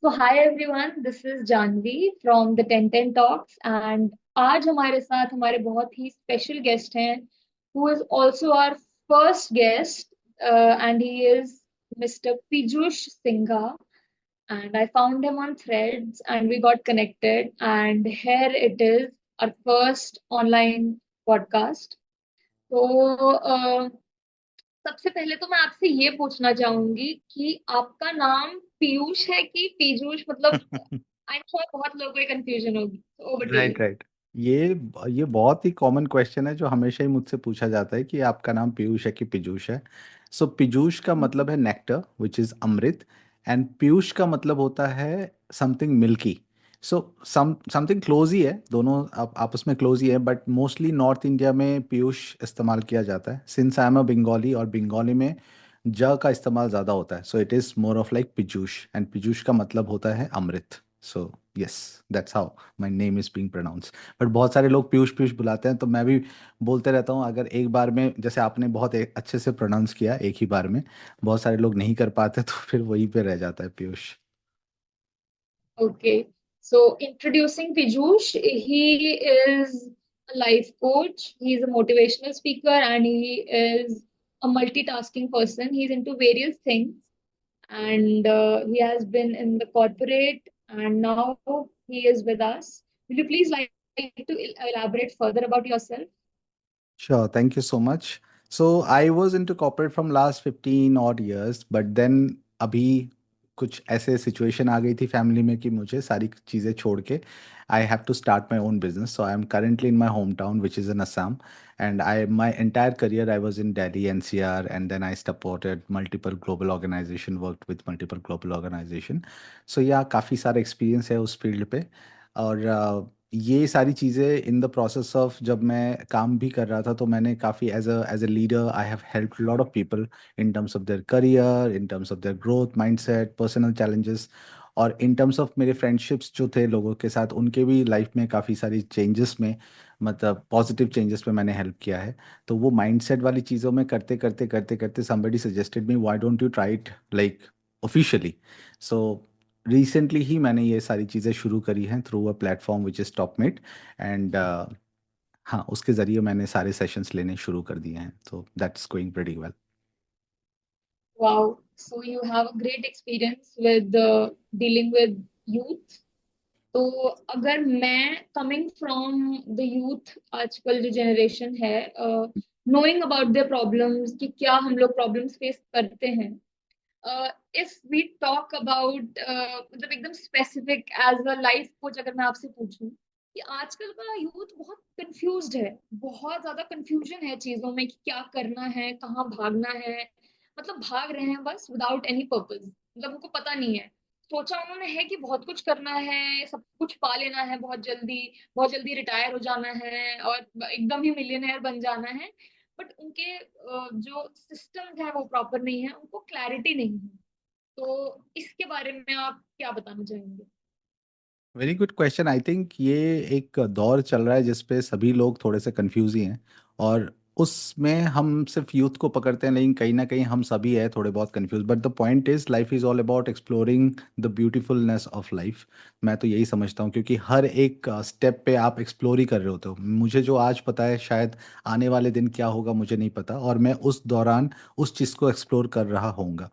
तो hi everyone, this is Janhvi from the 1010 talks and आज हमारे साथ हमारे बहुत ही स्पेशल गेस्ट हैं who is also our first guest and he is mister Piyush Singha and I found him on Threads and we got connected and here it is our first online podcast. तो सबसे पहले तो मैं आपसे ये पूछना चाहूंगी कि आपका नाम पीयूष है कि पीयूष, मतलब आई एम श्योर बहुत लोगों को कंफ्यूजन होगी। Over to you. Right right. ये ये बहुत ही कॉमन क्वेश्चन है जो हमेशा ही मुझसे पूछा जाता है कि आपका नाम पीयूष है कि पीयूष है। सो पीयूष का मतलब है नेक्टर विच इज अमृत। एंड पीयूष का मतलब होता है something milky. So something close ही है, दोनों आपस में क्लोज ही है, बट मोस्टली नॉर्थ इंडिया में पीयूष इस्तेमाल किया जाता है। Since I am a Bengali और बंगाली में ज का इस्तेमाल ज़्यादा होता है, so it is more of like Piyush, and Piyush का मतलब होता है अमृत। So yes, that's how my name is being pronounce. But बहुत सारे लोग पीयूष पीयूष बुलाते हैं, तो मैं भी बोलते रहता हूँ। अगर एक बार में, जैसे आपने बहुत अच्छे से प्रोनाउंस किया एक ही बार में, बहुत सारे लोग नहीं कर पाते तो फिर वहीं पे रह जाता है Piyush. Okay, so introducing Piyush, he is a life coach, he is a motivational speaker and he is a multitasking person. He's into various things and he has been in the corporate and now he is with us. Will you please like to elaborate further about yourself? Sure, thank you so much. So I was into corporate from last 15 odd years, but then अभी कुछ ऐसे situation आ गई थी family में कि मुझे सारी चीज़ें छोड़ के I have to start my own business. So I am currently in my home town which is in Assam. And my entire career I was in Delhi NCR, and then I supported multiple global organization, worked with multiple global organization. So yeah, काफ़ी सारा experience है उस field पे. और ये सारी चीज़ें in the process of जब मैं काम भी कर रहा था, तो मैंने काफ़ी as a leader I have help lot of people in terms of their career, in terms of their growth mindset, personal challenges, और इन टर्म्स ऑफ मेरे फ्रेंडशिप्स जो थे लोगों के साथ, उनके भी लाइफ में काफ़ी सारी चेंजेस में, मतलब पॉजिटिव चेंजेस में मैंने हेल्प किया है. तो वो माइंडसेट वाली चीज़ों में करते करते करते करते somebody suggested me, why don't you try it like officially. So recently ही मैंने ये सारी चीज़ें शुरू करी हैं through a platform which is Topmate. And हाँ, उसके ज़रिए मैंने सारे सेशंस लेने शुरू कर दिए हैं, तो that's going pretty well. Wow. So you have a great experience with dealing with youth. तो अगर मैं कमिंग फ्रॉम द यूथ, आजकल जो जनरेशन है, नोइंग अबाउट देयर प्रॉब्लम्स कि क्या हम लोग प्रॉब्लम्स फेस करते हैं, इफ वी टॉक अबाउट मतलब एकदम specific as a life coach, अगर मैं आपसे पूछूं कि आजकल का यूथ बहुत कंफ्यूज्ड है, बहुत ज्यादा कंफ्यूजन है चीजों में कि क्या करना है, कहाँ भागना है। मतलब भाग रहे हैं बस विदाउट एनी पर्पस, मतलब उनको पता नहीं है। सोचा उन्होंने है कि बहुत कुछ करना है, सब कुछ पा लेना है बहुत जल्दी रिटायर हो जाना है और एकदम ही मिलियनेयर बन जाना है। बट उनके जो सिस्टम है वो प्रॉपर नहीं है, उनको क्लैरिटी नहीं है। तो इसके बारे में आप क्या बताना चाहेंगे? Very good question. I think ये एक दौर चल रहा है जिसपे सभी लोग थोड़े से कंफ्यूज ही हैं, और उसमें हम सिर्फ यूथ को पकड़ते हैं, लेकिन कहीं ना कहीं हम सभी है थोड़े बहुत confuse. But the point is life is all about exploring the beautifulness of life. मैं तो यही समझता हूँ, क्योंकि हर एक स्टेप पे आप एक्सप्लोर ही कर रहे होते हो. मुझे जो आज पता है, शायद आने वाले दिन क्या होगा मुझे नहीं पता, और मैं उस दौरान उस चीज़ को एक्सप्लोर कर रहा होऊंगा.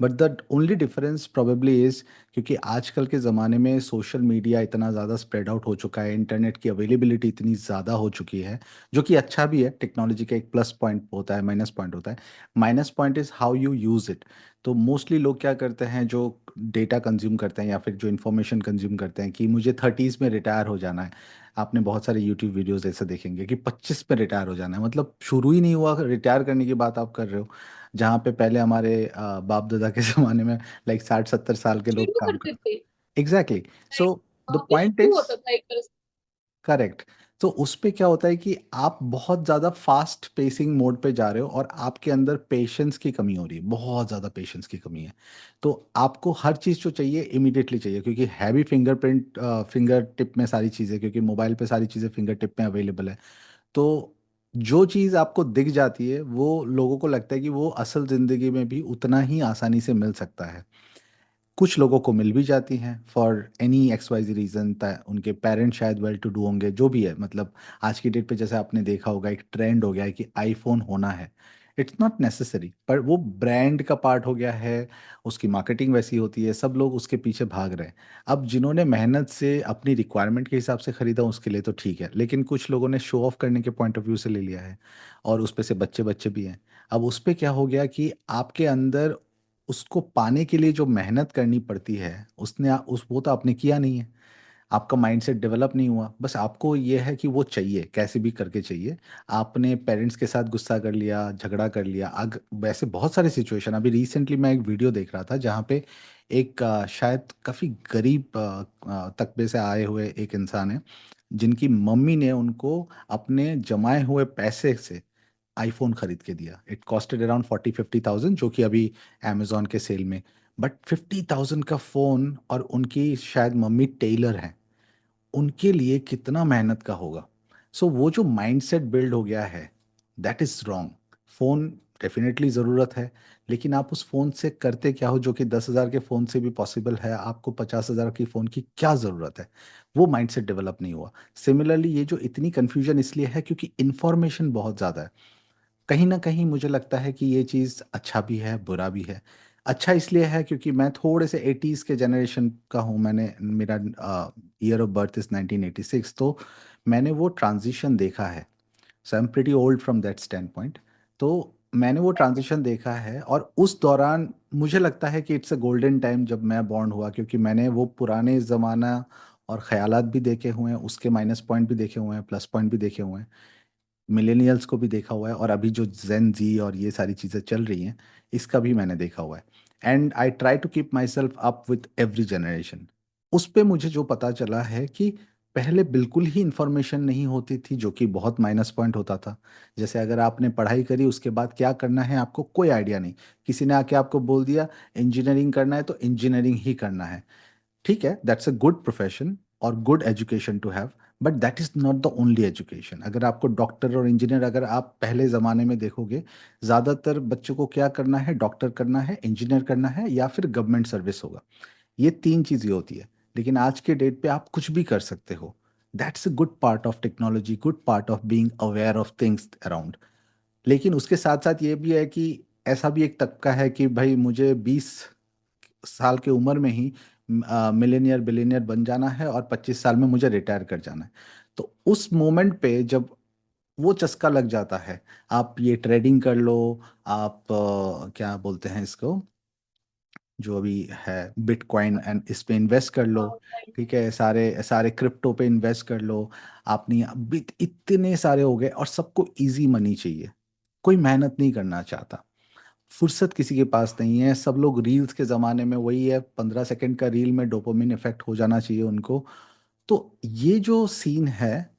But the only difference probably is, क्योंकि आजकल के ज़माने में सोशल मीडिया इतना ज़्यादा स्प्रेड आउट हो चुका है, इंटरनेट की अवेलेबिलिटी इतनी ज़्यादा हो चुकी है, जो कि अच्छा भी है. टेक्नोलॉजी का एक प्लस पॉइंट होता है, माइनस पॉइंट होता है. Minus point is how you use it. तो मोस्टली लोग क्या करते हैं, जो डेटा कंज्यूम करते हैं या फिर जो इन्फॉर्मेशन कंज्यूम करते हैं कि मुझे 30s में रिटायर हो जाना है. आपने बहुत सारे यूट्यूब वीडियोस ऐसे देखेंगे कि 25 में रिटायर हो जाना है. मतलब शुरू ही नहीं हुआ, रिटायर करने की बात आप कर रहे हो. जहाँ पे पहले हमारे बाप दादा के ज़माने में लाइक 60-70 साल के लोग शुरू काम करते कर. थे, एग्जैक्टली. लाइक सो द वो पॉइंट शुरू इज होता था एक तरह से। करेक्ट. तो उस पे क्या होता है कि आप बहुत ज़्यादा फास्ट पेसिंग मोड पे जा रहे हो, और आपके अंदर पेशेंस की कमी हो रही है, बहुत ज़्यादा पेशेंस की कमी है. तो आपको हर चीज़ जो चाहिए इमीडिएटली चाहिए, क्योंकि है भी फिंगरप्रिंट, फिंगर टिप में सारी चीज़ें, क्योंकि मोबाइल पे सारी चीज़ें फिंगर टिप में अवेलेबल है. तो जो चीज़ आपको दिख जाती है, वो लोगों को लगता है कि वो असल ज़िंदगी में भी उतना ही आसानी से मिल सकता है. कुछ लोगों को मिल भी जाती हैं for any X Y Z reason. उनके पेरेंट्स शायद वेल टू डू होंगे, जो भी है, मतलब आज की डेट पे जैसे आपने देखा होगा एक ट्रेंड हो गया है कि आईफोन होना है। इट्स नॉट नेसेसरी, पर वो ब्रांड का पार्ट हो गया है, उसकी मार्केटिंग वैसी होती है, सब लोग उसके पीछे भाग रहे हैं। अब जिन्होंने मेहनत से अपनी रिक्वायरमेंट के हिसाब से खरीदा उसके लिए तो ठीक है, लेकिन कुछ लोगों ने शो ऑफ करने के पॉइंट ऑफ व्यू से ले लिया है, और उस पे से बच्चे बच्चे भी हैं। अब उस पे क्या हो गया कि आपके अंदर उसको पाने के लिए जो मेहनत करनी पड़ती है, उस वो तो आपने किया नहीं है। आपका माइंडसेट डेवलप नहीं हुआ, बस आपको ये है कि वो चाहिए, कैसे भी करके चाहिए। आपने पेरेंट्स के साथ गुस्सा कर लिया, झगड़ा कर लिया। वैसे बहुत सारे सिचुएशन, अभी रिसेंटली मैं एक वीडियो देख रहा था जहाँ पे एक शायद काफ़ी गरीब तबके से आए हुए एक इंसान है, जिनकी मम्मी ने उनको अपने जमाए हुए पैसे से आईफोन खरीद के दिया। इट कॉस्टेड अराउंड 40-50,000, जो कि अभी अमेजोन के सेल में। बट 50,000 का फ़ोन, और उनकी शायद मम्मी टेलर हैं, उनके लिए कितना मेहनत का होगा। सो वो जो माइंडसेट बिल्ड हो गया है, that is wrong. Phone definitely ज़रूरत है, लेकिन आप उस फ़ोन से करते क्या हो जो कि 10,000 के फ़ोन से भी पॉसिबल है? आपको 50,000 की फ़ोन की क्या ज़रूरत है? वो माइंडसेट डेवलप नहीं हुआ। सिमिलरली ये जो इतनी कन्फ्यूजन इसलिए है क्योंकि इन्फॉर्मेशन बहुत ज़्यादा है। कहीं ना कहीं मुझे लगता है कि ये चीज़ अच्छा भी है, बुरा भी है। अच्छा इसलिए है क्योंकि मैं थोड़े से 80s के जनरेशन का हूँ। मेरा ईयर ऑफ बर्थ इज़ 1986, तो मैंने वो ट्रांजिशन देखा है। So I am pretty old from that standpoint. तो मैंने वो ट्रांजिशन देखा है, और उस दौरान मुझे लगता है कि इट्स अ गोल्डन टाइम जब मैं बॉर्न हुआ, क्योंकि मैंने वो पुराने ज़माना और ख्यालात भी देखे हुए हैं, उसके माइनस पॉइंट भी देखे हुए हैं, प्लस पॉइंट भी देखे हुए हैं। मिलेनियल्स को भी देखा हुआ है, और अभी जो जेन जी और ये सारी चीज़ें चल रही हैं, इसका भी मैंने देखा हुआ है। And I try to keep myself up with every generation. उस पे मुझे जो पता चला है कि पहले बिल्कुल ही इंफॉर्मेशन नहीं होती थी, जो कि बहुत माइनस पॉइंट होता था। जैसे अगर आपने पढ़ाई करी, उसके बाद क्या करना है आपको कोई आइडिया नहीं। किसी ने आके आपको बोल दिया इंजीनियरिंग करना है तो इंजीनियरिंग ही करना है। ठीक है, दैट्स अ गुड प्रोफेशन और good education to have, but that is not the only education. अगर आपको डॉक्टर और इंजीनियर, अगर आप पहले ज़माने में देखोगे, ज़्यादातर बच्चों को क्या करना है? डॉक्टर करना है, इंजीनियर करना है, या फिर गवर्नमेंट सर्विस होगा। ये तीन चीज़ें होती है। लेकिन आज के डेट पे आप कुछ भी कर सकते हो। That's a good part of technology, good part of being aware of things around. लेकिन उसके साथ साथ ये भी है कि ऐसा भी एक तबका है कि भाई मुझे 20 साल की उम्र में ही मिलेनियर बिलियनियर बन जाना है, और 25 साल में मुझे रिटायर कर जाना है। तो उस मोमेंट पे जब वो चस्का लग जाता है, आप ये ट्रेडिंग कर लो, आप क्या बोलते हैं इसको, जो अभी है बिटकॉइन, एंड इस पे इन्वेस्ट कर लो। ठीक है, सारे सारे क्रिप्टो पे इन्वेस्ट कर लो। आपने अभी इतने सारे हो गए, और सबको इजी मनी चाहिए। कोई मेहनत नहीं करना चाहता, फुर्सत किसी के पास नहीं है। सब लोग रील्स के ज़माने में, वही है, 15 सेकंड का रील में डोपामिन इफेक्ट हो जाना चाहिए उनको। तो ये जो सीन है,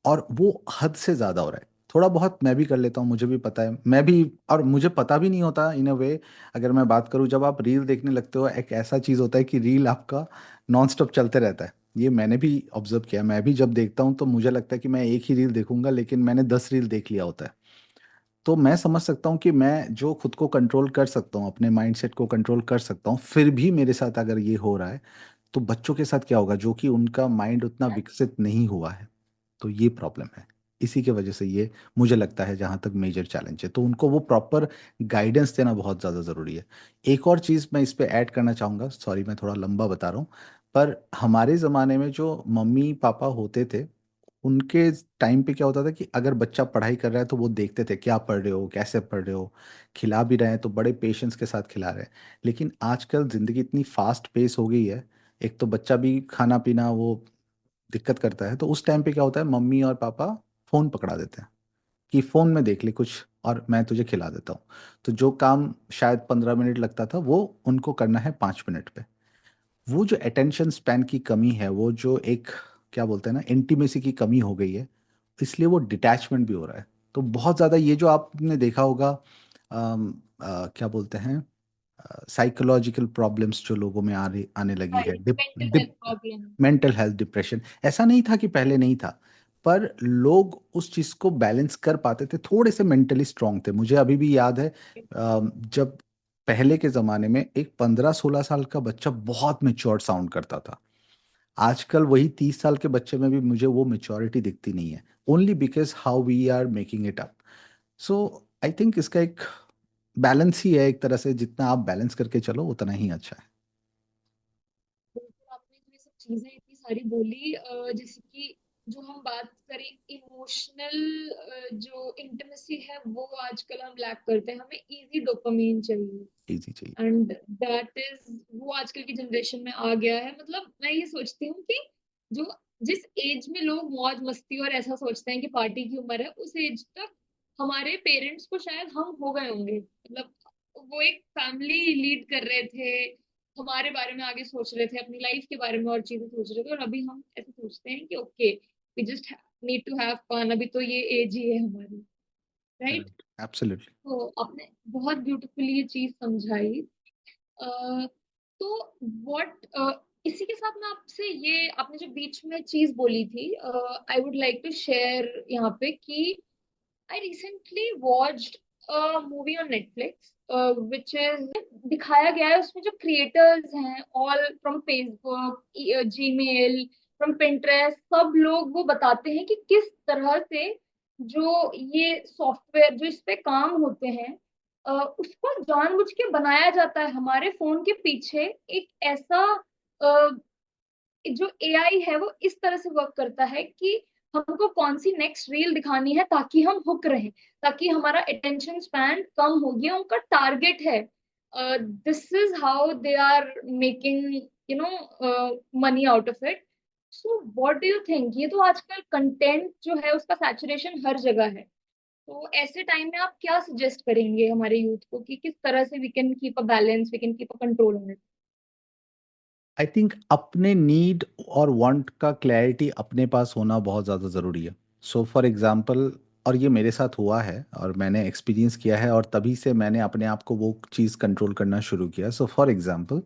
और वो हद से ज़्यादा हो रहा है। थोड़ा बहुत मैं भी कर लेता हूँ, मुझे भी पता है, मैं भी, और मुझे पता भी नहीं होता इन अ वे। अगर मैं बात करूँ, जब आप रील देखने लगते हो, एक ऐसा चीज़ होता है कि रील आपका नॉन स्टॉप चलते रहता है। ये मैंने भी ऑब्जर्व किया। मैं भी जब देखता हूँ तो मुझे लगता है कि मैं एक ही रील देखूंगा, लेकिन मैंने 10 रील देख लिया होता है। तो मैं समझ सकता हूँ कि मैं जो खुद को कंट्रोल कर सकता हूँ, अपने माइंडसेट को कंट्रोल कर सकता हूँ, फिर भी मेरे साथ अगर ये हो रहा है, तो बच्चों के साथ क्या होगा जो कि उनका माइंड उतना विकसित नहीं हुआ है। तो ये प्रॉब्लम है। इसी के वजह से ये मुझे लगता है जहाँ तक मेजर चैलेंज है, तो उनको वो प्रॉपर गाइडेंस देना बहुत ज़्यादा ज़रूरी है। एक और चीज़ मैं इस पे ऐड करना चाहूँगा, सॉरी मैं थोड़ा लंबा बता रहा हूँ, पर हमारे ज़माने में जो मम्मी पापा होते थे, उनके टाइम पे क्या होता था कि अगर बच्चा पढ़ाई कर रहा है तो वो देखते थे क्या पढ़ रहे हो, कैसे पढ़ रहे हो। खिला भी रहे हैं तो बड़े पेशेंस के साथ खिला रहे हैं। लेकिन आजकल ज़िंदगी इतनी फास्ट पेस हो गई है, एक तो बच्चा भी खाना पीना वो दिक्कत करता है, तो उस टाइम पे क्या होता है, मम्मी और पापा फ़ोन पकड़ा देते हैं कि फ़ोन में देख ले कुछ, और मैं तुझे खिला देता हूँ। तो जो काम शायद 15 मिनट लगता था, वो उनको करना है 5 मिनट पे। वो जो अटेंशन स्पैन की कमी है, वो जो एक, क्या बोलते हैं ना, इंटीमेसी की कमी हो गई है, इसलिए वो डिटैचमेंट भी हो रहा है। तो बहुत ज़्यादा ये जो आपने देखा होगा, क्या बोलते हैं, साइकोलॉजिकल प्रॉब्लम्स जो लोगों में आने लगी है, dip mental health dip problem. Mental health, depression. ऐसा नहीं था कि पहले नहीं था, पर लोग उस चीज़ को बैलेंस कर पाते थे, थोड़े से मेंटली स्ट्रांग थे। मुझे अभी भी याद है, जब पहले के ज़माने में एक 15-16 साल का बच्चा बहुत मेच्योर साउंड करता था। आजकल वही 30 साल के बच्चे में भी मुझे वो मेच्योरिटी दिखती नहीं है, only because how we are making it up. So I think इसका एक बैलेंस ही है, एक तरह से जितना आप बैलेंस करके चलो उतना ही अच्छा है। बिल्कुल, आपने जो ये सब चीजें इतनी सारी बोली, जैसे कि जो हम बात करें इमोशनल, जो इंटीमेसी है वो आजकल हम लैक करते हैं, हमें इजी डोपामीन चाहिए। इजी चाहिए। एंड दैट इज वो आजकल की जनरेशन में आ गया है। मतलब मैं ये सोचती हूँ कि जो जिस एज में लोग मौज मस्ती और ऐसा सोचते हैं कि पार्टी की उम्र है, उस एज तक हमारे पेरेंट्स को शायद हम हो गए होंगे। मतलब वो एक फैमिली लीड कर रहे थे, हमारे बारे में आगे सोच रहे थे, अपनी लाइफ के बारे में और चीजें सोच रहे थे, और अभी हम ऐसे सोचते हैं कि okay we just need to have fun, अभी तो ये एज ही है हमारी। राइट। Right, absolutely. तो आपने बहुत ब्यूटीफुली ये चीज समझाई। तो व्हाट इसी के साथ मैं आपसे, ये आपने जो बीच में चीज बोली थी, I would like to share यहाँ पे कि I recently watched a movie on Netflix which is, दिखाया गया है उसमें जो क्रिएटर्स हैं all from Facebook, Gmail, from Pinterest, सब लोग वो बताते हैं कि किस तरह से जो ये सॉफ्टवेयर जो इस पे काम होते हैं, उसको जानबूझ के बनाया जाता है। हमारे फोन के पीछे एक ऐसा जो एआई है वो इस तरह से वर्क करता है कि हमको कौन सी नेक्स्ट रील दिखानी है ताकि हम हुक रहें, ताकि हमारा अटेंशन स्पैन कम हो गया, उनका टारगेट है। This is how they are making you know money out of it. So what do you think, ये तो आजकल कंटेंट जो है उसका सैचुरेशन हर जगह है। तो ऐसे टाइम में आप क्या सजेस्ट करेंगे हमारे यूथ को कि किस तरह से we can keep a balance, we can keep a control on it? I think अपने नीड और वांट का क्लैरिटी अपने पास होना बहुत ज़्यादा ज़रूरी है। सो फॉर एग्जांपल, और ये मेरे साथ हुआ है और मैंने एक्सपीरियंस किया है, और तभी से मैंने अपने आप को वो चीज़ कंट्रोल करना शुरू किया। सो फॉर एग्जांपल,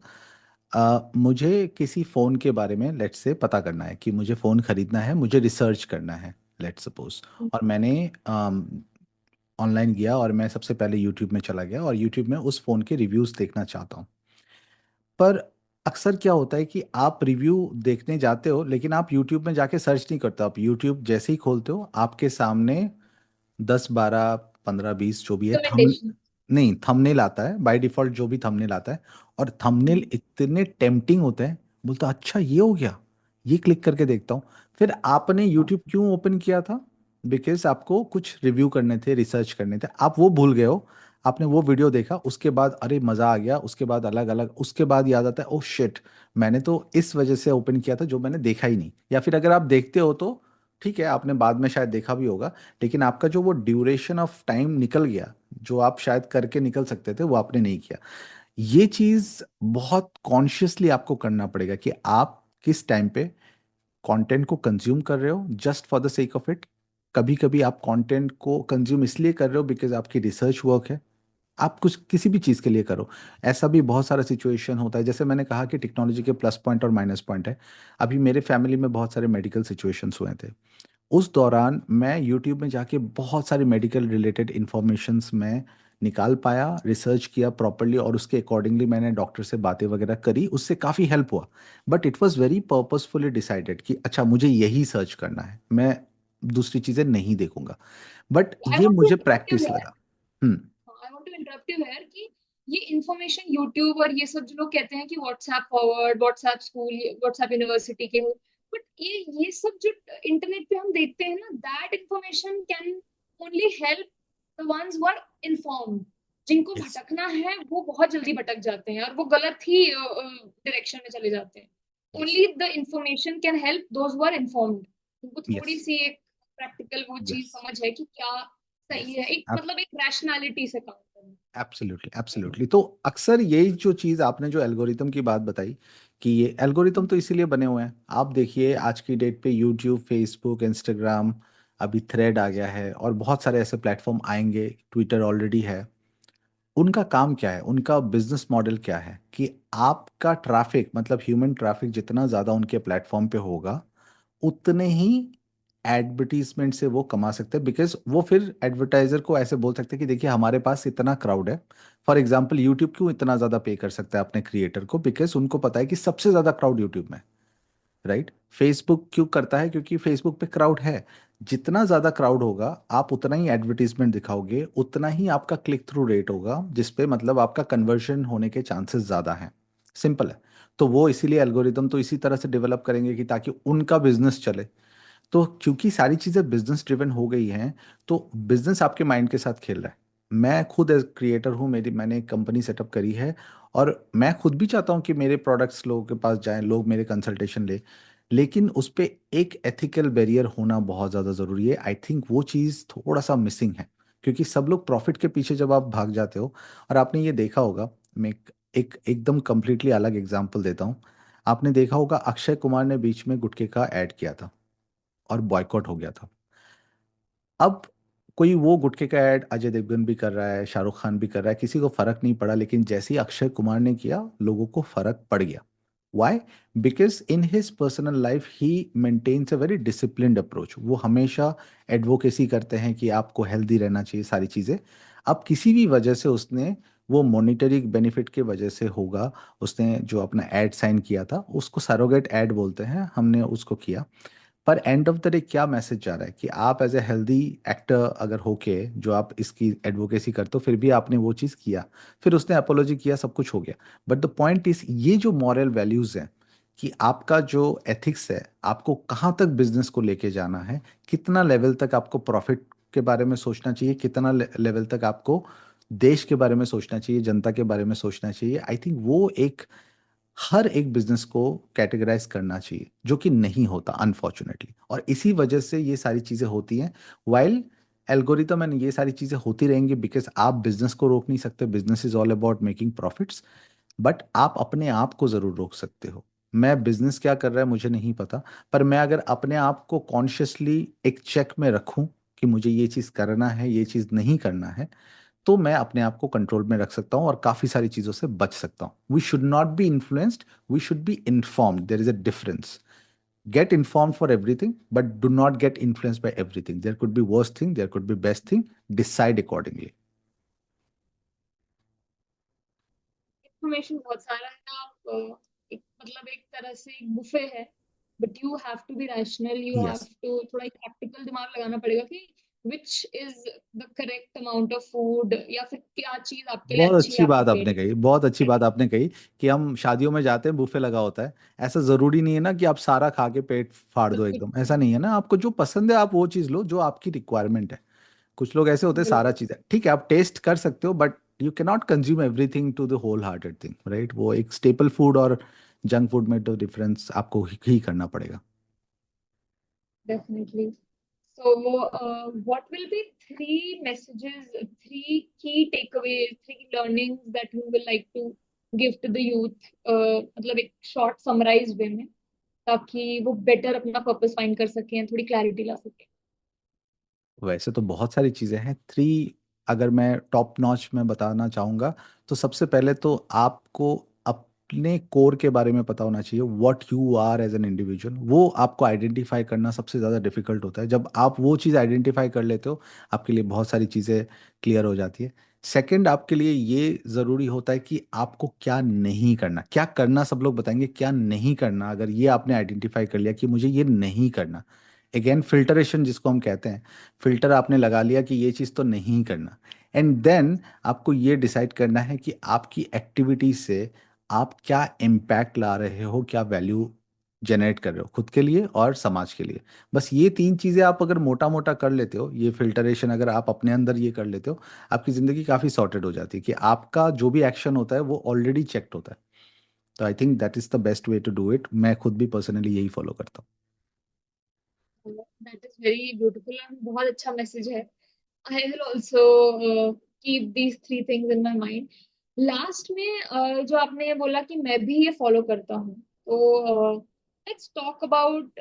मुझे किसी फ़ोन के बारे में लेट्स से पता करना है कि मुझे फ़ोन ख़रीदना है, मुझे रिसर्च करना है, लेट्स सपोज। और मैंने ऑनलाइन गया और मैं सबसे पहले यूट्यूब में चला गया और यूट्यूब में उस फ़ोन के रिव्यूज़ देखना चाहता हूँ। पर अक्सर क्या होता है कि आप रिव्यू देखने जाते हो लेकिन आप यूट्यूब में जाके सर्च नहीं करते। आप यूट्यूब जैसे ही खोलते हो आपके सामने 10, 12, 15, 20 जो भी है थम रिकमेंडेशन। नहीं, थंबनेल आता है बाय डिफॉल्ट, जो भी थंबनेल आता है। और थंबनेल इतने टेम्पटिंग होते हैं, बोलता अच्छा ये हो गया, ये क्लिक करके देखता हूँ। फिर आपने यूट्यूब क्यों ओपन किया था? बिकॉज आपको कुछ रिव्यू करने थे, रिसर्च करने थे, आप वो भूल गए हो। आपने वो वीडियो देखा, उसके बाद अरे मज़ा आ गया, उसके बाद अलग अलग, उसके बाद याद आता है ओह शिट, मैंने तो इस वजह से ओपन किया था जो मैंने देखा ही नहीं। या फिर अगर आप देखते हो तो ठीक है, आपने बाद में शायद देखा भी होगा, लेकिन आपका जो वो ड्यूरेशन ऑफ टाइम निकल गया, जो आप शायद करके निकल सकते थे वो आपने नहीं किया। ये चीज़ बहुत कॉन्शियसली आपको करना पड़ेगा कि आप किस टाइम पे कंटेंट को कंज्यूम कर रहे हो just for the sake of it. कभी कभी आप कंटेंट को कंज्यूम इसलिए कर रहे हो बिकॉज आपकी रिसर्च वर्क है। आप कुछ किसी भी चीज़ के लिए करो, ऐसा भी बहुत सारा सिचुएशन होता है। जैसे मैंने कहा कि टेक्नोलॉजी के प्लस पॉइंट और माइनस पॉइंट है। अभी मेरे फैमिली में बहुत सारे मेडिकल सिचुएशंस हुए थे। उस दौरान मैं यूट्यूब में जाके बहुत सारी मेडिकल रिलेटेड इंफॉर्मेशंस में निकाल पाया, रिसर्च किया प्रॉपरली, और उसके अकॉर्डिंगली मैंने डॉक्टर से बातें वगैरह करी, उससे काफ़ी हेल्प हुआ। But it was very purposefully decided कि अच्छा मुझे यही सर्च करना है, मैं दूसरी चीज़ें नहीं देखूंगा। बट आई ये वांट टू मुझे इंटरप्ट यू प्रैक्टिस हियर। लगा। Hmm. I want to interrupt you here कि ये इंफॉर्मेशन यूट्यूब और ये सब जो लोग कहते हैं कि WhatsApp forward, WhatsApp school, WhatsApp university के हो, बट ये सब जो इंटरनेट पे हम देखते हैं ना, that information can only help the ones who are informed. जिनको यस। भटकना है वो बहुत जल्दी भटक जाते हैं और वो गलत ही डायरेक्शन में चले जाते हैं। Yes. Only the information can help those who are informed. उनको यस। थोड़ी सी एक प्रैक्टिकल वो चीज यस। समझ है कि क्या यस। सही है, एक मतलब एक रैशनैलिटी से काम करना। Absolutely, absolutely. तो अक्सर यही जो चीज़ आपने जो एल्गोरिथम की बात बताई, कि ये एल्गोरिथम तो इसीलिए बने हुए हैं। आप देखिए आज की डेट पे यूट्यूब, फेसबुक, इंस्टाग्राम, अभी थ्रेड आ गया है और बहुत सारे ऐसे प्लेटफॉर्म आएंगे, ट्विटर ऑलरेडी है। उनका काम क्या है, उनका बिजनेस मॉडल क्या है कि आपका ट्रैफिक, मतलब ह्यूमन ट्रैफिक जितना ज़्यादा उनके प्लेटफॉर्म पे होगा, उतने ही एडवर्टीजमेंट से वो कमा सकते हैं, बिकॉज वो फिर एडवर्टाइजर को ऐसे बोल सकते हैं कि देखिए हमारे पास इतना क्राउड है। फॉर एग्जाम्पल यूट्यूब क्यों इतना ज़्यादा पे कर सकता है अपने क्रिएटर को, बिकॉज उनको पता है कि सबसे ज़्यादा क्राउड यूट्यूब में, राइट। फेसबुक क्यों करता है, क्योंकि फेसबुक पे क्राउड है। जितना ज़्यादा क्राउड होगा आप उतना ही एडवर्टीजमेंट दिखाओगे, उतना ही आपका क्लिक थ्रू रेट होगा, जिसपे मतलब आपका कन्वर्जन होने के चांसेस ज़्यादा हैं। सिंपल है। तो वो इसीलिए एल्गोरिदम तो इसी तरह से डेवलप करेंगे कि ताकि उनका बिजनेस चले। तो क्योंकि सारी चीज़ें बिजनेस ड्रिवन हो गई हैं, तो बिजनेस आपके माइंड के साथ खेल रहा है। मैं खुद एज क्रिएटर हूँ, मैंने एक कंपनी सेटअप करी है, और मैं खुद भी चाहता हूँ कि मेरे प्रोडक्ट्स लोगों के पास जाएं, लोग मेरे कंसल्टेशन ले। लेकिन उस पे एक एथिकल बैरियर होना बहुत ज़्यादा ज़रूरी है। आई थिंक वो चीज़ थोड़ा सा मिसिंग है, क्योंकि सब लोग प्रॉफिट के पीछे जब आप भाग जाते हो। और आपने ये देखा होगा, मैं एकदम कंप्लीटली अलग एग्जांपल देता हूँ। आपने देखा होगा अक्षय कुमार ने बीच में गुटखे का ऐड किया था और बॉयकॉट हो गया था। अब कोई वो गुटखे का ऐड अजय देवगन भी कर रहा है, शाहरुख खान भी कर रहा है, किसी को फर्क नहीं पड़ा। लेकिन जैसे ही अक्षय कुमार ने किया, लोगों को फर्क पड़ गया। Why? Because in his personal life he maintains a very disciplined approach. वो हमेशा एडवोकेसी करते हैं कि आपको हेल्दी रहना चाहिए, सारी चीज़ें। अब किसी भी वजह से उसने, वो मॉनिटरी बेनिफिट के वजह से होगा, उसने जो अपना एड साइन किया था, उसको सरोगेट ऐड बोलते हैं, हमने उसको किया। पर एंड ऑफ द डे क्या मैसेज जा रहा है कि आप एज ए हेल्दी एक्टर अगर होके जो आप इसकी एडवोकेसी करते हो, फिर भी आपने वो चीज़ किया, फिर उसने अपोलॉजी किया, सब कुछ हो गया। बट द पॉइंट इज, ये जो मॉरल वैल्यूज हैं, कि आपका जो एथिक्स है, आपको कहाँ तक बिजनेस को लेके जाना है, कितना लेवल तक आपको प्रॉफिट के बारे में सोचना चाहिए, कितना लेवल तक आपको देश के बारे में सोचना चाहिए, जनता के बारे में सोचना चाहिए। आई थिंक वो एक, हर एक बिजनेस को कैटेगराइज करना चाहिए, जो कि नहीं होता अनफॉर्चुनेटली। और इसी वजह से ये सारी चीजें होती हैं। वाइल एल्गोरिथम एंड ये सारी चीजें होती रहेंगी, बिकॉज आप बिजनेस को रोक नहीं सकते, business is all about making profits. But आप अपने आप को जरूर रोक सकते हो। मैं बिजनेस क्या कर रहा है मुझे नहीं पता, पर मैं अगर अपने आप को कॉन्शियसली एक चेक में रखूं कि मुझे ये चीज करना है, ये चीज नहीं करना है, तो मैं अपने आप को कंट्रोल में रख सकता हूँ और काफी सारी चीजों से बच सकता हूँ। We should not be influenced, we should be informed. There is a difference. Get informed for everything, but do not get influenced by everything. There could be worst thing, there could be best thing. Decide accordingly. Information बहुत सारा है। आप एक मतलब एक तरह से एक बुफे है, but you have to be rational, you have yes. To थोड़ा एक प्रैक्टिकल दिमाग लगाना पड़ेगा कि which is the correct amount of food, या फिर क्या चीज आपके लिए बहुत अच्छी है अच्छी आपके बात आपने पेट कही, बहुत अच्छी बात आपने कही, कि हम शादियों में जाते हैं, बुफे लगा होता है। ऐसा जरूरी नहीं है ना कि आप सारा खा के पेट फाड़ सब दो, कुछ। एकदम ऐसा नहीं है ना। आपको जो पसंद है आप वो चीज़ लो जो आपकी रिक्वायरमेंट है। कुछ लोग ऐसे होते हैं, सारा बिल्कुल। चीज़ है ठीक है, आप टेस्ट कर सकते हो, but you can not consume everything to the whole hearted thing, right. वो एक स्टेपल फूड और जंक फूड में तो डिफरेंस आपको ही करना पड़ेगा। Definitely. So, what will be three messages, three key takeaways, three learnings that you will like to give to the youth? मतलब एक short summarized way में, ताकि वो better अपना purpose find कर सकें, थोड़ी clarity ला सकें। वैसे तो बहुत सारी चीज़ें हैं। थ्री अगर मैं टॉप नॉच में बताना चाहूँगा, तो सबसे पहले तो आपको अपने कोर के बारे में पता होना चाहिए। What you are as an individual, वो आपको आइडेंटिफाई करना सबसे ज़्यादा डिफिकल्ट होता है। जब आप वो चीज़ आइडेंटिफाई कर लेते हो, आपके लिए बहुत सारी चीज़ें क्लियर हो जाती है। सेकंड, आपके लिए ये ज़रूरी होता है कि आपको क्या नहीं करना। क्या करना सब लोग बताएंगे, क्या नहीं करना, अगर ये आपने आइडेंटिफाई कर लिया कि मुझे ये नहीं करना। अगेन फिल्टरेशन जिसको हम कहते हैं, फिल्टर आपने लगा लिया कि ये चीज़ तो नहीं करना। एंड देन आपको ये डिसाइड करना है कि आपकी एक्टिविटी से आप क्या इम्पैक्ट ला रहे हो, क्या वैल्यू जनरेट कर रहे हो खुद के लिए और समाज के लिए। बस ये तीन चीज़ें आप अगर मोटा मोटा कर लेते हो, ये फिल्टरेशन अगर आप अपने अंदर ये कर लेते हो, आपकी ज़िंदगी काफ़ी सॉर्टेड हो जाती है, कि आपका जो भी एक्शन होता है वो ऑलरेडी चेक्ड होता है। तो I think that is the best way to do it. मैं खुद भी पर्सनली यही फॉलो करता That is very beautiful and बहुत अच्छा message है। I will also keep these three things in my mind. Last में जो आपने ये बोला कि मैं भी ये फॉलो करता हूँ, तो लेट्स टॉक अबाउट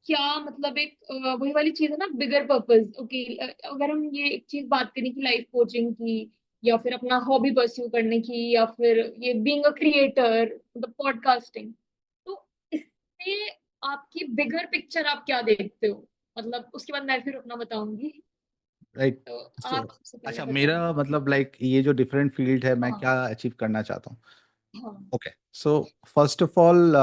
क्या मतलब एक वही वाली चीज है ना, बिगर पर्पस। ओके, अगर हम ये एक चीज बात करें कि लाइफ कोचिंग की, या फिर अपना हॉबी परस्यू करने की, या फिर ये बीइंग अ क्रिएटर, मतलब पॉडकास्टिंग, तो इससे आपकी बिगर पिक्चर आप क्या देखते हो? मतलब उसके बाद मैं फिर अपना बताऊंगी। राइट। तो सो आप सबसे पहले अच्छा, बताइए। मेरा मतलब लाइक ये जो डिफरेंट फील्ड है, मैं क्या हाँ। अचीव करना चाहता हूँ। हाँ। Okay, so first of all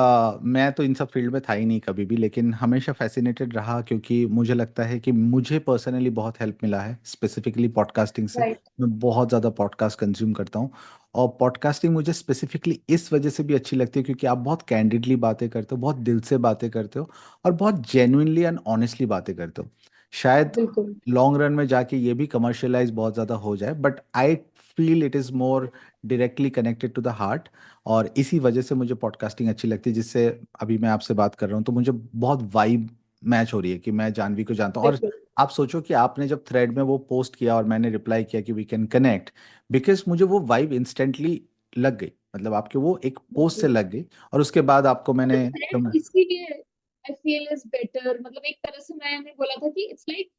मैं तो इन सब फील्ड में था ही नहीं कभी भी, लेकिन हमेशा फैसिनेटेड रहा क्योंकि मुझे लगता है कि मुझे पर्सनली बहुत हेल्प मिला है स्पेसिफिकली पॉडकास्टिंग से। राइट। मैं बहुत ज़्यादा पॉडकास्ट कंज्यूम करता हूँ। और पॉडकास्टिंग मुझे स्पेसिफिकली इस वजह से भी अच्छी लगती है क्योंकि आप बहुत कैंडिडली बातें करते हो, बहुत दिल से बातें करते हो, और बहुत जेन्युइनली एंड ऑनेस्टली बातें करते हो। शायद बिल्कुल। लॉन्ग रन में जाके ये भी कमर्शियलाइज बहुत ज़्यादा हो जाए, but I feel it is more directly connected to the heart. और इसी वजह से मुझे पॉडकास्टिंग अच्छी लगती है, जिससे अभी मैं आपसे बात कर रहा हूँ तो मुझे बहुत वाइब मैच हो रही है कि मैं जानवी को जानता हूँ। और बिल्कुल। आप सोचो कि आपने जब थ्रेड में वो पोस्ट किया और मैंने रिप्लाई किया कि वी कैन कनेक्ट, बिकॉज मुझे वो वाइब इंस्टेंटली लग गई, मतलब आपके वो एक पोस्ट से बिल्कुल। लग गई। और उसके बाद आपको मैंने मतलब थ्रेड इसीलिए आई फील इज बेटर, मतलब एक तरह से मैंने बोला था कि इट्स लाइक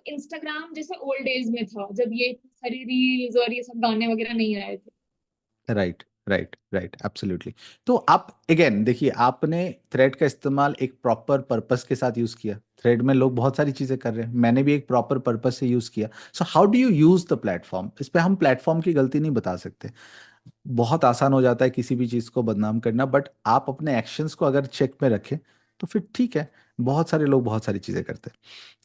इंस्टाग्राम जैसे ओल्ड डेज में था, जब ये इतनी सारी रील्स और ये सब गाने वगैरह नहीं आए थे। Right right right, absolutely. तो आप अगेन देखिए, आपने थ्रेड का इस्तेमाल एक प्रॉपर पर्पस के साथ यूज किया। थ्रेड में लोग बहुत सारी चीजें कर रहे हैं, मैंने भी एक प्रॉपर पर्पस से यूज किया। So how do you use the platform, इस पे हम प्लेटफॉर्म की गलती नहीं बता सकते। बहुत आसान हो जाता है किसी भी चीज को बदनाम करना, बट आप अपने एक्शंस को अगर चेक में रखें तो फिर ठीक है। बहुत सारे लोग बहुत सारी चीजें करते हैं।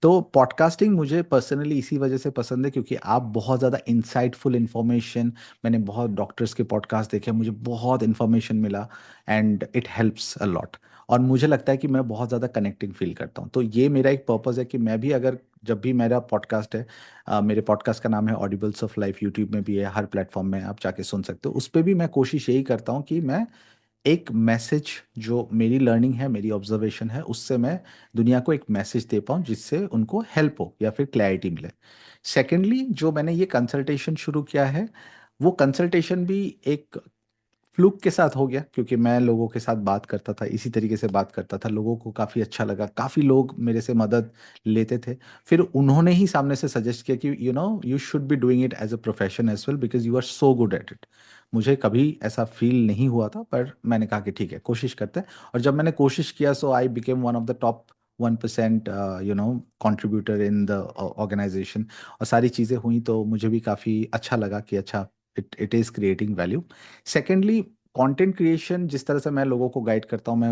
तो पॉडकास्टिंग मुझे पर्सनली इसी वजह से पसंद है क्योंकि आप बहुत ज़्यादा इंसाइटफुल इंफॉर्मेशन, मैंने बहुत डॉक्टर्स के पॉडकास्ट देखे, मुझे बहुत इंफॉर्मेशन मिला, and it helps a lot. और मुझे लगता है कि मैं बहुत ज़्यादा कनेक्टिंग फील करता हूँ, तो ये मेरा एक पर्पज़ है कि मैं भी अगर जब भी मेरा पॉडकास्ट है, मेरे पॉडकास्ट का नाम है ऑडिबल्स ऑफ लाइफ, यूट्यूब में भी है, हर प्लेटफॉर्म में आप जाके सुन सकते हो, उस पर भी मैं कोशिश यही करता हूँ कि मैं एक मैसेज, जो मेरी लर्निंग है, मेरी ऑब्जर्वेशन है, उससे मैं दुनिया को एक मैसेज दे पाऊँ जिससे उनको हेल्प हो या फिर क्लैरिटी मिले। सेकेंडली, जो मैंने ये कंसल्टेशन शुरू किया है, वो कंसल्टेशन भी एक फ्लूक के साथ हो गया क्योंकि मैं लोगों के साथ बात करता था, इसी तरीके से बात करता था, लोगों को काफ़ी अच्छा लगा, काफ़ी लोग मेरे से मदद लेते थे। फिर उन्होंने ही सामने से सजेस्ट किया कि you should be doing it as a profession as well because you are so good at it. मुझे कभी ऐसा फील नहीं हुआ था, पर मैंने कहा कि ठीक है, कोशिश करते हैं। और जब मैंने कोशिश किया, so I became one of the top 1%, contributor in the organisation. और सारी चीज़ें हुई तो मुझे भी काफ़ी अच्छा लगा कि अच्छा, it is creating value. Secondly, content creation जिस तरह से मैं लोगों को गाइड करता हूँ, मैं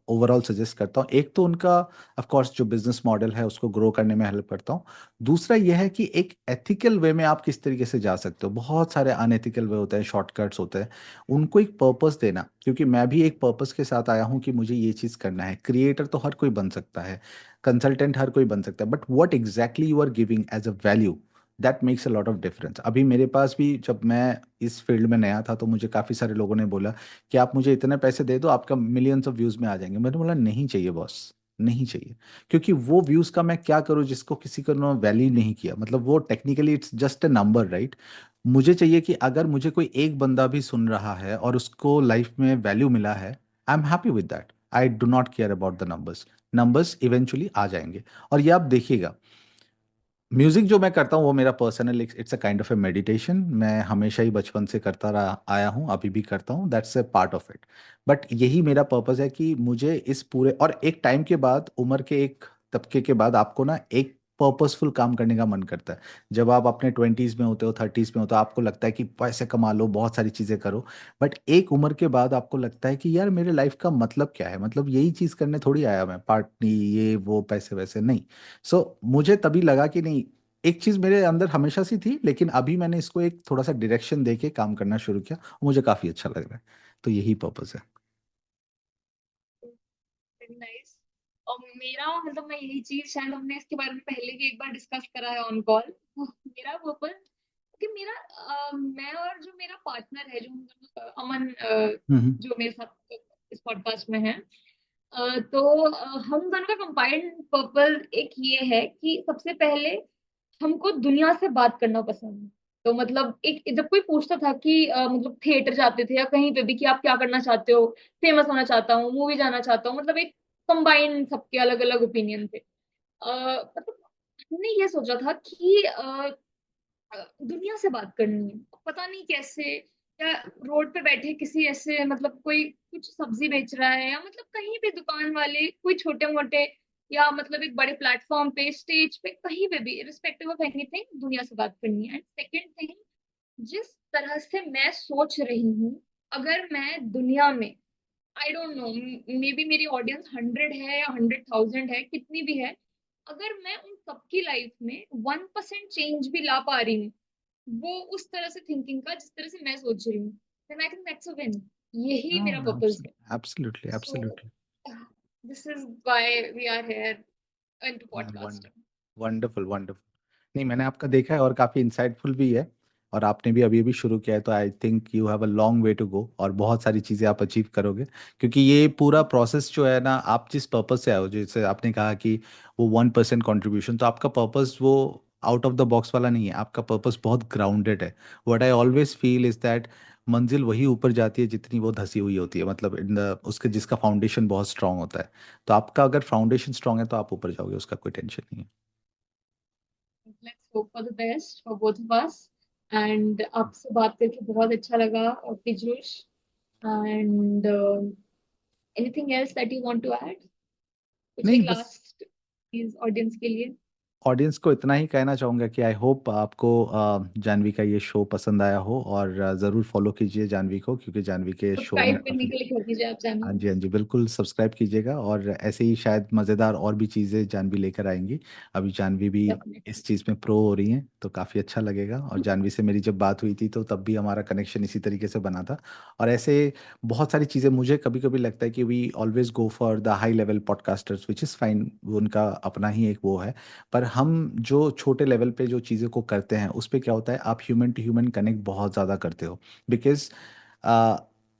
ओवरऑल सजेस्ट करता हूँ, एक तो उनका ऑफ कोर्स जो बिजनेस मॉडल है उसको ग्रो करने में हेल्प करता हूँ। दूसरा यह है कि एक एथिकल वे में आप किस तरीके से जा सकते हो, बहुत सारे अनएथिकल वे होते हैं, शॉर्टकट्स होते हैं, उनको एक पर्पस देना, क्योंकि मैं भी एक पर्पस के साथ आया हूँ कि मुझे ये चीज़ करना है। क्रिएटर तो हर कोई बन सकता है, कंसल्टेंट हर कोई बन सकता है, but what exactly you are giving as a value, that makes a lot of difference. अभी मेरे पास भी, जब मैं इस फील्ड में नया था, तो मुझे काफ़ी सारे लोगों ने बोला कि आप मुझे इतने पैसे दे दो, आपका मिलियंस ऑफ व्यूज़ में आ जाएंगे। मैंने बोला नहीं चाहिए बॉस, नहीं चाहिए। क्योंकि वो व्यूज़ का मैं क्या करूँ जिसको किसी को ने वैल्यू नहीं किया, मतलब वो technically it's just a number, right. मुझे चाहिए कि अगर मुझे कोई एक बंदा भी सुन रहा है और उसको लाइफ में वैल्यू मिला है, I am happy with that. I do not care about the numbers. Numbers eventually आ जाएंगे। और ये आप देखिएगा, म्यूजिक जो मैं करता हूँ वो मेरा personal, it's a kind of A meditation. मैं हमेशा ही बचपन से करता रहा आया हूँ, अभी भी करता हूँ, that's a part of it. But यही मेरा पर्पस है कि मुझे इस पूरे, और एक टाइम के बाद, उम्र के एक तबके के बाद, आपको ना एक पर्पसफुल काम करने का मन करता है। जब आप अपने 20s में होते हो, 30s में होते हो, आपको लगता है कि पैसे कमा लो, बहुत सारी चीज़ें करो। बट एक उम्र के बाद आपको लगता है कि यार मेरे लाइफ का मतलब क्या है, मतलब यही चीज़ करने थोड़ी आया मैं, पार्टी ये वो पैसे वैसे नहीं। मुझे तभी लगा कि नहीं, एक चीज मेरे अंदर हमेशा से थी, लेकिन अभी मैंने इसको एक थोड़ा सा डायरेक्शन देके काम करना शुरू किया, मुझे काफी अच्छा लग रहा है। तो यही पर्पस है। Very nice. और मेरा मतलब मैं यही चीज, शायद हमने इसके बारे में पहले भी एक बार डिस्कस करा है ऑन कॉल। मेरा पर्पस कि मेरा मैं और जो मेरा पार्टनर है, जो हम दोनों, अमन, हम्म जो मेरे साथ इस पॉडकास्ट में है, तो हम दोनों का कंबाइंड पर्पस एक ये है कि सबसे पहले हमको दुनिया से बात करना पसंद है। तो मतलब एक जब कोई पूछता था कि मतलब थिएटर जाते थे या कहीं पे भी कि आप क्या करना चाहते हो, फेमस होना चाहता हूँ, मूवी जाना चाहता हूँ, मतलब एक कंबाइंड सबके अलग अलग ओपिनियन थे। मतलब हमने ये सोचा था कि दुनिया से बात करनी है, पता नहीं कैसे, या रोड पे बैठे किसी ऐसे, मतलब कोई कुछ सब्जी बेच रहा है, या मतलब कहीं भी दुकान वाले कोई छोटे मोटे या मतलब एक बड़े प्लेटफॉर्म पे, स्टेज पे, कहीं पे भी, इरिस्पेक्टिव ऑफ एनीथिंग, दुनिया से बात करनी है। एंड सेकंड थिंग, जिस तरह से मैं सोच रही हूँ, अगर मैं दुनिया में, I don't know, may be मेरी ऑडियंस 100 है या 100,000 है, कितनी भी है, अगर मैं उन सबकी लाइफ में 1% चेंज भी ला पा रही हूँ, वो उस तरह से थिंकिंग का, जिस तरह से मैं सोच रही हूँ, then I think that's a win. यही मेरा हाँ, पर्पस है। Absolutely So absolutely. this is why we are here into podcasting. Wonderful wonderful. नहीं, मैंने आपका देखा है और काफ़ी इंसाइटफुल भी है। और आपने भी अभी अभी शुरू किया है, तो I think you have a long way to go और बहुत सारी चीज़ें आप अचीव करोगे। क्योंकि ये पूरा प्रोसेस जो है ना, आप जिस पर्पस से आए हो, जैसे आपने कहा कि वो 1% कंट्रीब्यूशन, तो आपका पर्पस वो आउट ऑफ द बॉक्स वाला नहीं है, आपका पर्पस बहुत ग्राउंडेड है। What I always feel is that मंजिल वही ऊपर जाती है जितनी वो धसी हुई होती है, मतलब इन द उसके जिसका फाउंडेशन बहुत स्ट्रांग होता है। तो आपका अगर फाउंडेशन स्ट्रांग है तो आप ऊपर जाओगे, उसका कोई टेंशन नहीं है। Let's hope for the best for both of us. And आपसे बात करके बहुत अच्छा लगा, Piyush. And anything else that you want to add? कुछ नहीं, एक बस लास्ट इस ऑडियंस के लिए? ऑडियंस को इतना ही कहना चाहूँगा कि आई होप आपको जानवी का ये शो पसंद आया हो, और ज़रूर फॉलो कीजिए जानवी को, क्योंकि जानवी के शो में सब्सक्राइब करने काफ़ी। के लिए कर दीजिए आप हाँ चैनल। जी, हाँ जी, बिल्कुल सब्सक्राइब कीजिएगा, और ऐसे ही शायद मज़ेदार और भी चीज़ें जानवी लेकर आएंगी। अभी जानवी भी डेफिनेटली। इस चीज़ में प्रो हो रही हैं, तो काफ़ी अच्छा लगेगा। और जानवी से मेरी जब बात हुई थी तो तब भी हमारा कनेक्शन इसी तरीके से बना था। और ऐसे बहुत सारी चीज़ें, मुझे कभी कभी लगता है कि we always go for the high level podcasters, which is fine, वो उनका अपना ही एक वो है। पर हम जो छोटे लेवल पे जो चीज़ों को करते हैं, उस पे क्या होता है, आप ह्यूमन टू ह्यूमन कनेक्ट बहुत ज़्यादा करते हो। बिकॉज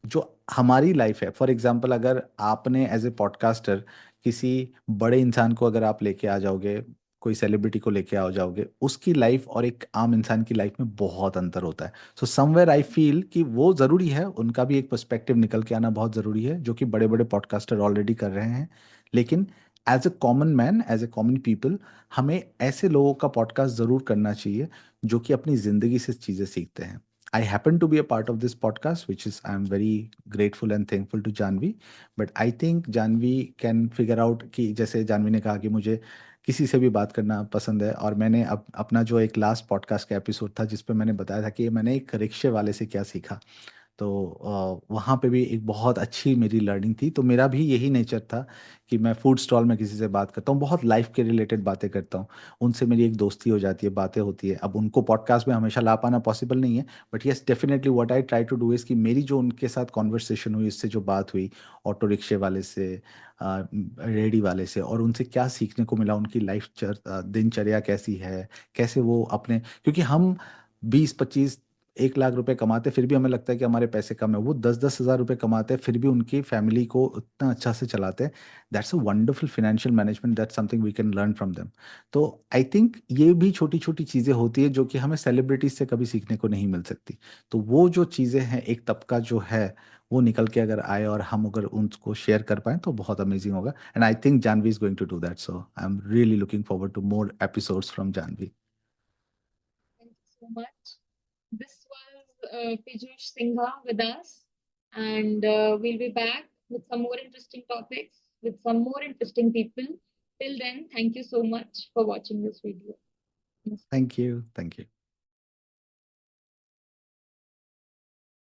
जो हमारी लाइफ है, फॉर एग्जांपल, अगर आपने एज ए पॉडकास्टर किसी बड़े इंसान को अगर आप लेके आ जाओगे, कोई सेलिब्रिटी को लेके आ जाओगे, उसकी लाइफ और एक आम इंसान की लाइफ में बहुत अंतर होता है। सो समवेयर आई फील कि वो ज़रूरी है, उनका भी एक पर्सपेक्टिव निकल के आना बहुत ज़रूरी है, जो कि बड़े बड़े पॉडकास्टर ऑलरेडी कर रहे हैं। लेकिन as a common man, as a common people, हमें ऐसे लोगों का पॉडकास्ट ज़रूर करना चाहिए जो कि अपनी ज़िंदगी से चीज़ें सीखते हैं। I happen to be a part of this podcast, which is I'm very grateful and thankful to Janvi. But I think Janvi can figure out कि जैसे जानवी ने कहा कि मुझे किसी से भी बात करना पसंद है, और मैंने अपना जो एक लास्ट पॉडकास्ट का एपिसोड था जिस पे मैंने बताया था कि मैंने एक रिक्शे वाले से क्या सीखा, तो वहाँ पे भी एक बहुत अच्छी मेरी लर्निंग थी। तो मेरा भी यही नेचर था कि मैं फूड स्टॉल में किसी से बात करता हूँ, बहुत लाइफ के रिलेटेड बातें करता हूँ। उनसे मेरी एक दोस्ती हो जाती है, बातें होती है। अब उनको पॉडकास्ट में हमेशा ला पाना पॉसिबल नहीं है, but yes definitely what I try to do is कि मेरी जो उनके साथ कॉन्वर्सेशन हुई, उससे जो बात हुई, ऑटो रिक्शे वाले से, रेडी वाले से, और उनसे क्या सीखने को मिला, उनकी दिनचर्या कैसी है, कैसे वो अपने, क्योंकि हम 20-25 1 लाख रुपए कमाते फिर भी हमें लगता है कि हमारे पैसे कम है, वो 10-10 हज़ार रुपए कमाते हैं फिर भी उनकी फैमिली को उतना अच्छा से चलाते हैं। That's a wonderful financial management, that's something we can learn from them. तो आई थिंक ये भी छोटी छोटी चीज़ें होती है जो कि हमें सेलिब्रिटीज से कभी सीखने को नहीं मिल सकती। तो वो जो चीज़ें हैं, एक तबका जो है, वो निकल के अगर आए और हम अगर उनको शेयर कर पाए तो बहुत अमेजिंग होगा। And I think Janvi is going to do that, so I am really looking forward to more episodes from Janvi. Thank you so much. This was Piyush Singha with us, and we'll be back with some more interesting topics with some more interesting people. Till then, thank you so much for watching this video. Thank you, thank you.